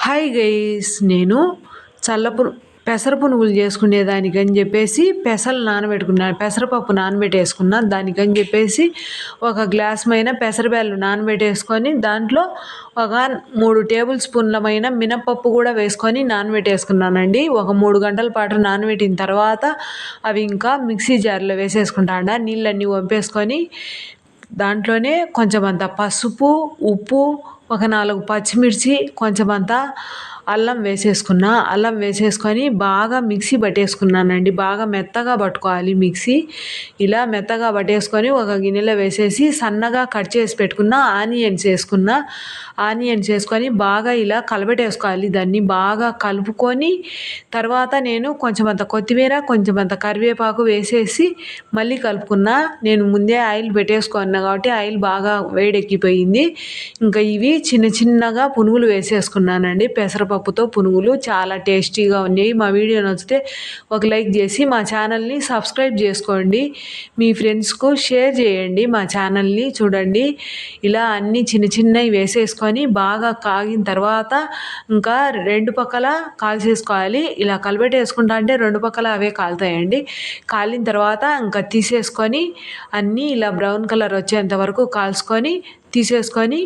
Hi guys, నేను చల్లపు పెసర పునుగులు చేసుకునేదానికని చెప్పేసి పెసరపప్పు నానబెట్టేసుకున్నా. దానికని చెప్పేసి ఒక గ్లాస్ మైన పెసరబ్యాళ్ళు నానబెట్టేసుకొని దాంట్లో ఒక 3 టేబుల్ స్పూన్లమైన మినపప్పు కూడా వేసుకొని నానబెట్టేసుకున్నానండి. ఒక 3 గంటల పాటు నానబెట్టిన తర్వాత అవి ఇంకా మిక్సీ జార్లో వేసేసుకుంటాను. నీళ్ళన్నీ వంపేసుకొని దాంట్లోనే కొంచెం అంత పసుపు, ఉప్పు, ఒక 4 పచ్చిమిర్చి, కొంచెం అంతా అల్లం వేసేసుకొని బాగా మిక్సీ పట్టేసుకున్నానండి. బాగా మెత్తగా పట్టుకోవాలి మిక్సీ. ఇలా మెత్తగా పట్టేసుకొని ఒక గిన్నెలో వేసేసి సన్నగా కట్ చేసి పెట్టుకున్న ఆనియన్స్ వేసుకొని బాగా ఇలా కలబెట్టేసుకోవాలి. దాన్ని బాగా కలుపుకొని తర్వాత నేను కొంచెం అంత కొత్తిమీర, కొంచెం అంత కరివేపాకు వేసేసి మళ్ళీ కలుపుకున్నా. నేను ముందే ఆయిల్ పెట్టేసుకున్నా కాబట్టి ఆయిల్ బాగా వేడెక్కిపోయింది. ఇంకా ఇవి చిన్నగా పునుగులు వేసేసుకున్నానండి. పెసరపప్పుతో పునుగులు చాలా టేస్టీగా ఉన్నాయి. మా వీడియో నచ్చితే ఒక లైక్ చేసి మా ఛానల్ని సబ్స్క్రైబ్ చేసుకోండి. మీ ఫ్రెండ్స్కు షేర్ చేయండి. మా ఛానల్ని చూడండి. ఇలా అన్నీ చిన్నవి వేసేసుకొని బాగా కాగిన తర్వాత ఇంకా 2 పక్కల కాల్చేసుకోవాలి. ఇలా కలబెట్టేసుకుంటా అంటే 2 పక్కల అవే కాలుతాయండి. కాలిన తర్వాత ఇంకా తీసేసుకొని అన్నీ ఇలా బ్రౌన్ కలర్ వచ్చేంత వరకు కాల్చుకొని తీసేసుకొని